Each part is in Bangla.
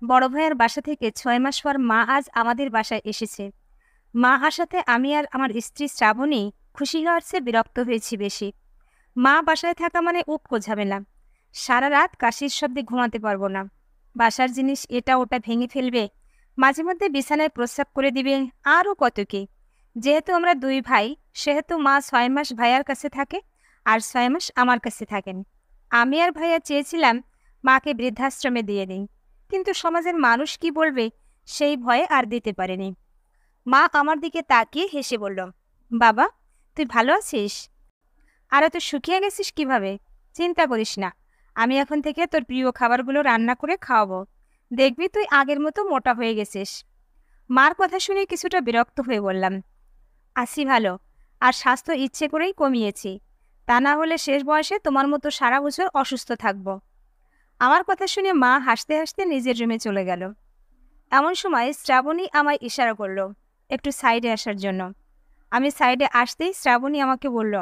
বড় ভাইয়ের বাসা থেকে ৬ মাস পর মা আজ আমাদের বাসায় এসেছে। মা আসাতে আমি আর আমার স্ত্রী শ্রাবণী খুশি হওয়ার চেয়ে বিরক্ত হয়েছি বেশি। মা বাসায় থাকা মানে উটকো ঝামেলা। সারা রাত কাশির শব্দে ঘুমাতে পারবো না। বাসার জিনিস এটা ওটা ভেঙে ফেলবে, মাঝে মধ্যে বিছানায় প্রস্রাব করে দিবে, আরও কত কি। যেহেতু আমরা দুই ভাই, সেহেতু মা ৬ মাস ভাইয়ার কাছে থাকে আর ৬ মাস আমার কাছে থাকেন। আমি আর ভাইয়া চেয়েছিলাম মাকে বৃদ্ধাশ্রমে দিয়ে দিই, কিন্তু সমাজের মানুষ কি বলবে সেই ভয়ে আর দিতে পারেনি। মা আমার দিকে তাকিয়ে হেসে বলল, বাবা, তুই ভালো আছিস? আর এত শুকিয়ে গেছিস কিভাবে? চিন্তা করিস না, আমি এখন থেকে তোর প্রিয় খাবারগুলো রান্না করে খাওয়াবো। দেখবি তুই আগের মতো মোটা হয়ে গেছিস। মার কথা শুনে কিছুটা বিরক্ত হয়ে বললাম, আছি ভালো, আর স্বাস্থ্য ইচ্ছে করেই কমিয়েছি। তা না হলে শেষ বয়সে তোমার মতো সারা বছর অসুস্থ থাকবো। আমার কথা শুনে মা হাসতে হাসতে নিজের রুমে চলে গেল। এমন সময় শ্রাবণী আমায় ইশারা করলো একটু সাইডে আসার জন্য। আমি সাইডে আসতেই শ্রাবণী আমাকে বলল,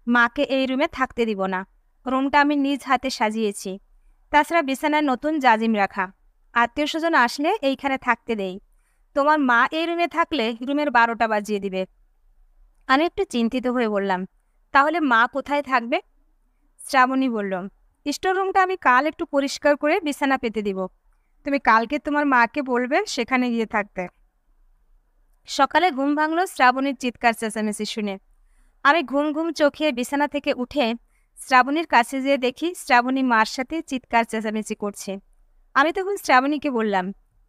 মাকে এই রুমে থাকতে দিব না। রুমটা আমি নিজ হাতে সাজিয়েছি। তাছাড়া বিছানায় নতুন জাজিম রাখা। আত্মীয় স্বজন আসলে এইখানে থাকতে দেই। তোমার মা এই রুমে থাকলে রুমের ১২টা বাজিয়ে দিবে। আমি একটু চিন্তিত হয়ে বললাম, তাহলে মা কোথায় থাকবে? শ্রাবণী বলল, স্টোর রুমটা আমি কাল একটু পরিষ্কার করে বিছানা পেতে দিব। তুমি কালকে তোমার মাকে বলবে সেখানে গিয়ে থাকতে। সকালে ঘুম ভাঙল শ্রাবণীর চিৎকার চেঁচামেচি শুনে। আমি ঘুম ঘুম চোখে বিছানা থেকে উঠে শ্রাবণীর কাছে যেয়ে দেখি শ্রাবণী মার সাথে চিৎকার চেঁচামেচি করছে। আমি তখন শ্রাবণীকে বললাম,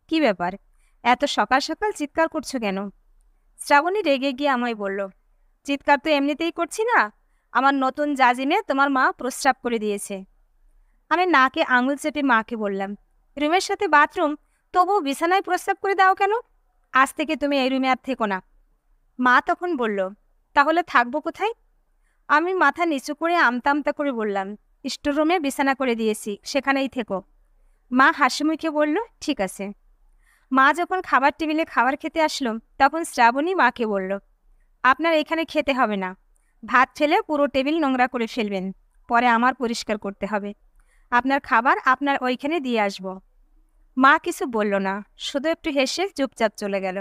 কি ব্যাপার, এত সকাল সকাল চিৎকার করছো কেন? শ্রাবণী রেগে গিয়ে আমায় বলল, চিৎকার তো এমনিতেই করছি না, আমার নতুন জাজিমে তোমার মা প্রস্রাব করে দিয়েছে। আমি নাকে আঙুল চেপে মাকে বললাম, রুমের সাথে বাথরুম, তবুও বিছানায় প্রস্রাব করে দাও কেন? আজ থেকে তুমি এই রুমে আর থেকো না। মা তখন বলল, তাহলে থাকবো কোথায়? আমি মাথা নিচু করে আমতা আমতা করে বললাম, স্টোর রুমে বিছানা করে দিয়েছি, সেখানেই থেকো। মা হাসি মুখে বলল, ঠিক আছে। মা যখন খাবার টেবিলে খাবার খেতে আসলো, তখন শ্রাবণী মাকে বলল, আপনার এখানে খেতে হবে না। ভাত ফেলে পুরো টেবিল নোংরা করে ফেলবেন, পরে আমার পরিষ্কার করতে হবে। আপনার খাবার আপনার ওইখানে দিয়ে আসব। মা কিছু বলল না, শুধু একটু হেসে চুপচাপ চলে গেল।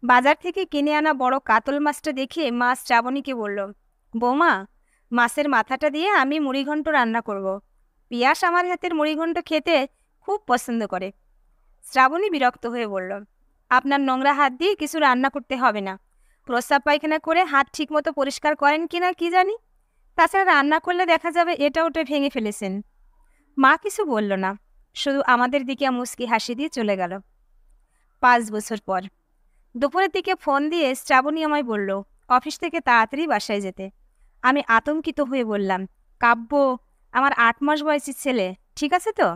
বাজার থেকে কিনে আনা বড় কাতল মাছটা দেখে মা শ্রাবণীকে বলল, বৌমা, মাছের মাথাটা দিয়ে আমি মুড়িঘণ্ট রান্না করব। পিয়াস আমার হাতের মুড়িঘণ্ট খেতে খুব পছন্দ করে। শ্রাবণী বিরক্ত হয়ে বলল, আপনার নোংরা হাত দিয়ে কিছু রান্না করতে হবে না। প্রস্রাব পায়খানা করে হাত ঠিকমতো পরিষ্কার করেন কিনা কি জানি। তাছাড়া রান্না করলে দেখা যাবে এটা ওটা ভেঙে ফেলেছেন। মা কিছু বলল না, শুধু আমাদের দিকে মুচকি হাসি দিয়ে চলে গেল। ৫ বছর পর দুপুরের দিকে ফোন দিয়ে শ্রাবণী আমায় বলল, অফিস থেকে তাড়াতাড়ি বাসায় যেতে। আমি আতঙ্কিত হয়ে বললাম, কাব্য, আমার ৮ মাস বয়সী ছেলে, ঠিক আছে তো?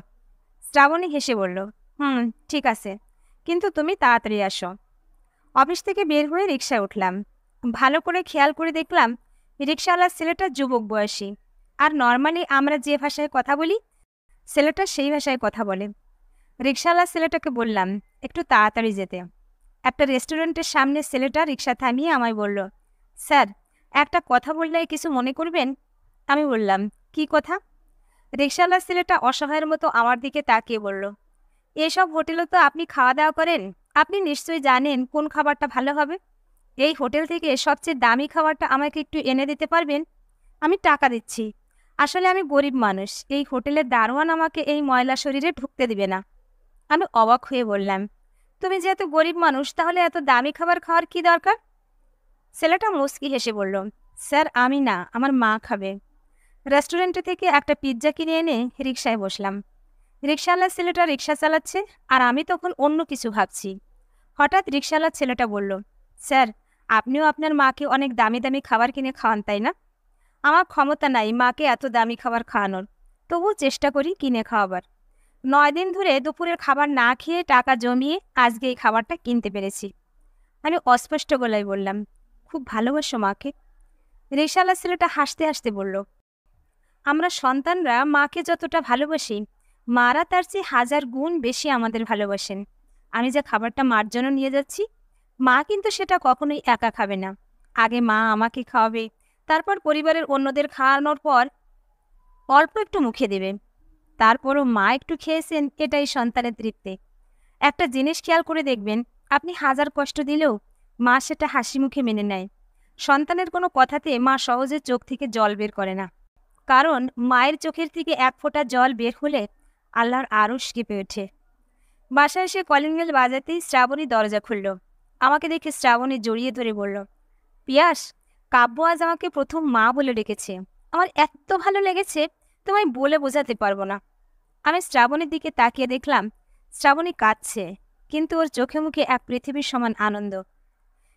শ্রাবণী হেসে বলল, হুম, ঠিক আছে, কিন্তু তুমি তাড়াতাড়ি আসো। অফিস থেকে বের হয়ে রিকশায় উঠলাম। ভালো করে খেয়াল করে দেখলাম রিকশাওয়ালার ছেলেটা যুবক বয়সী। আর নর্মালি আমরা যে ভাষায় কথা বলি, ছেলেটা সেই ভাষায় কথা বলে। রিকশাওয়ালার ছেলেটাকে বললাম একটু তাড়াতাড়ি যেতে। একটা রেস্টুরেন্টের সামনে ছেলেটা রিকশা থামিয়ে আমায় বলল, স্যার, একটা কথা বললে কিছু মনে করবেন? আমি বললাম, কি কথা? রিকশাওয়ালার ছেলেটা অসহায়ের মতো আমার দিকে তাকিয়ে বলল, এসব হোটেলে তো আপনি খাওয়া দাওয়া করেন, আপনি নিশ্চয়ই জানেন কোন খাবারটা ভালো হবে। এই হোটেল থেকে সবচেয়ে দামি খাবারটা আমাকে একটু এনে দিতে পারবেন? আমি টাকা দিচ্ছি। আসলে আমি গরিব মানুষ, এই হোটেলের দারোয়ান আমাকে এই ময়লা শরীরে ঢুকতে দিবে না। আমি অবাক হয়ে বললাম, তুমি যেহেতু গরিব মানুষ, তাহলে এত দামি খাবার খাওয়ার কি দরকার? ছেলেটা মুচকি হেসে বলল, স্যার, আমি না, আমার মা খাবে। রেস্টুরেন্টে থেকে একটা পিৎজা কিনে এনে রিকশায় বসলাম। রিকশাওয়ালার ছেলেটা রিকশা চালাচ্ছে, আর আমি তখন অন্য কিছু ভাবছি। হঠাৎ রিকশাওয়ালার ছেলেটা বলল, স্যার, আপনিও আপনার মাকে অনেক দামি দামি খাবার কিনে খাওয়ান, তাই না? আমার ক্ষমতা নাই মাকে এত দামি খাবার খাওয়ানোর, তবুও চেষ্টা করি কিনে খাওয়াবার। ৯ দিন ধরে দুপুরের খাবার না খেয়ে টাকা জমিয়ে আজকে এই খাবারটা কিনতে পেরেছি। আমি অস্পষ্ট গলায় বললাম, খুব ভালোবাসো মাকে? রিকশাওয়ালার ছেলেটা হাসতে হাসতে বলল, আমরা সন্তানরা মাকে যতটা ভালোবাসি, মারা তার চেয়ে ১০০০ গুণ বেশি আমাদের ভালোবাসেন। আমি যে খাবারটা মার জন্য নিয়ে যাচ্ছি, মা কিন্তু সেটা কখনোই একা খাবে না। আগে মা আমাকে খাওয়াবে, তারপর পরিবারের অন্যদের খাওয়ানোর পর অল্প একটু মুখে দেবে। তারপরও মা একটু খেয়েছেন, এটাই সন্তানের তৃপ্তি। একটা জিনিস খেয়াল করে দেখবেন, আপনি হাজার কষ্ট দিলেও মা সেটা হাসি মুখে মেনে নেয়। সন্তানের কোনো কথাতে মা সহজে চোখ থেকে জল বের করে না, কারণ মায়ের চোখের থেকে এক ফোঁটা জল বের হলে আল্লাহর আরশ কেঁপে ওঠে। বাসায় এসে কলিং বেল বাজাতেই শ্রাবণী দরজা খুলল। আমাকে দেখে শ্রাবণী জড়িয়ে ধরে বলল, পিয়াস, কাব্য আজ আমাকে প্রথম মা বলে ডেকেছে। আমার এত ভালো লেগেছে, তোমায় বলে বোঝাতে পারবো না। আমি শ্রাবণীর দিকে তাকিয়ে দেখলাম শ্রাবণী কাঁদছে, কিন্তু ওর চোখে মুখে এক পৃথিবীর সমান আনন্দ।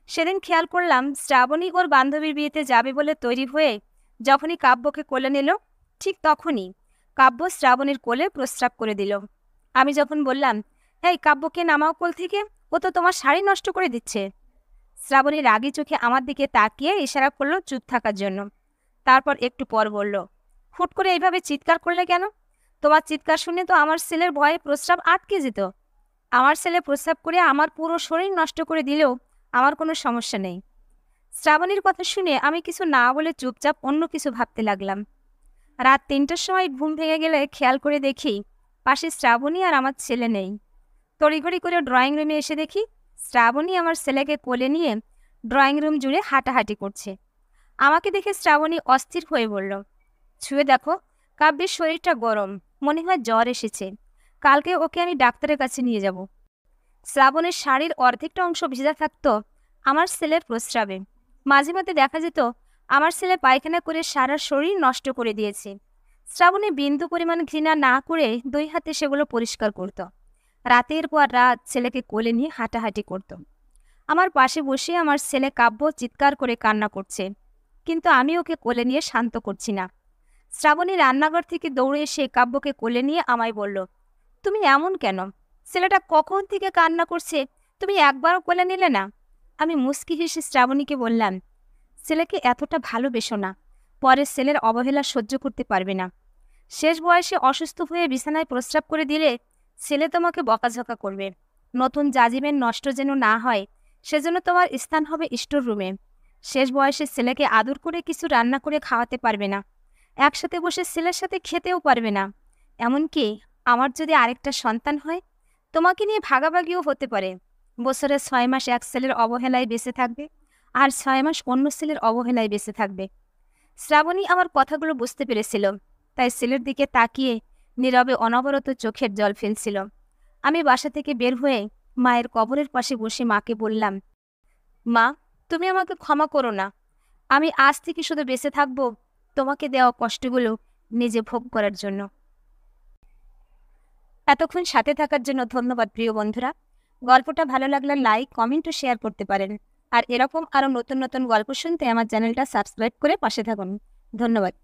সেদিন খেয়াল করলাম শ্রাবণী ওর বান্ধবীর বিয়েতে যাবে বলে তৈরি হয়ে যখনই কাব্যকে কোলে নিল, ঠিক তখনই কাব্য শ্রাবণীর কোলে প্রস্রাব করে দিল। আমি যখন বললাম, এই কাব্যকে নামাও কোল থেকে, ও তো তোমার শাড়ি নষ্ট করে দিচ্ছে, শ্রাবণী রাগী চোখে আমার দিকে তাকিয়ে ইশারা করলো চুপ থাকার জন্য। তারপর একটু পর বলল, হুট করে এইভাবে চিৎকার করলে কেন? তোমার চিৎকার শুনে তো আমার ছেলের ভয়ে প্রস্রাব আটকে যেত। আমার ছেলে প্রস্রাব করে আমার পুরো শরীর নষ্ট করে দিলেও আমার কোনো সমস্যা নেই। শ্রাবণীর কথা শুনে আমি কিছু না বলে চুপচাপ অন্য কিছু ভাবতে লাগলাম। রাত ৩টার সময় ঘুম ভেঙে গেলে খেয়াল করে দেখি পাশে শ্রাবণী আর আমার ছেলে নেই। তড়িঘড়ি করে ড্রয়িং রুমে এসে দেখি শ্রাবণী আমার ছেলেকে কোলে নিয়ে ড্রয়িং রুম জুড়ে হাঁটাহাঁটি করছে। আমাকে দেখে শ্রাবণী অস্থির হয়ে বলল, ছুঁয়ে দেখো, কাব্যের শরীরটা গরম, মনে হয় জ্বর এসেছে, কালকে ওকে আমি ডাক্তারের কাছে নিয়ে যাব। শ্রাবণের শাড়ির অর্ধেকটা অংশ ভিজা থাকতো আমার ছেলের প্রস্রাবে। মাঝে মাঝে দেখা যেত আমার ছেলে পায়খানা করে সারা শরীর নষ্ট করে দিয়েছে। শ্রাবণী বিন্দু পরিমাণ ঘৃণা না করে 2 হাতে সেগুলো পরিষ্কার করত। রাতের পর রাত ছেলেকে কোলে নিয়ে হাঁটাহাঁটি করত। আমার পাশে বসে আমার ছেলে কাব্য চিৎকার করে কান্না করছে, কিন্তু আমি ওকে কোলে নিয়ে শান্ত করছি না। শ্রাবণী রান্নাঘর থেকে দৌড়ে এসে কাব্যকে কোলে নিয়ে আমায় বলল, তুমি এমন কেন? ছেলেটা কখন থেকে কান্না করছে, তুমি একবারও কোলে নিলে না? আমি মুচকি হেসে শ্রাবণীকে বললাম, ছেলেকে এতটা ভালোবেসো না, পরে ছেলের অবহেলা সহ্য করতে পারবে না। শেষ বয়সে অসুস্থ হয়ে বিছানায় প্রস্রাব করে দিলে ছেলে তোমাকে বকাঝকা করবে। নতুন জাজিমের নষ্ট যেন না হয়, সেজন্য তোমার স্থান হবে স্টোর রুমে। শেষ বয়সে ছেলেকে আদর করে কিছু রান্না করে খাওয়াতে পারবে না, একসাথে বসে ছেলের সাথে খেতেও পারবে না। এমনকি আমার যদি আরেকটা সন্তান হয়, তোমাকে নিয়ে ভাগাভাগিও হতে পারে। বছরে 6 মাস এক ছেলের অবহেলায় বেঁচে থাকবে, আর 6 মাস অন্য ছেলের অবহেলায় বেঁচে থাকবে। শ্রাবণী আমার কথাগুলো বুঝতে পেরেছিল, তাই ছেলের দিকে তাকিয়ে নীরবে অনবরত চোখের জল ফেলছিল। আমি বাসা থেকে বের হয়ে মায়ের কবরের পাশে বসে মাকে বললাম, মা, তুমি আমাকে ক্ষমা করো না। আমি আজ থেকে শুধু বেঁচে থাকবো তোমাকে দেওয়া কষ্টগুলো নিজে ভোগ করার জন্য। এতক্ষণ সাথে থাকার জন্য ধন্যবাদ প্রিয় বন্ধুরা। গল্পটা ভালো লাগলে লাইক, কমেন্ট ও শেয়ার করতে পারেন। আর এরকম আরও নতুন নতুন গল্প শুনতে আমার চ্যানেলটা সাবস্ক্রাইব করে পাশে থাকুন। ধন্যবাদ।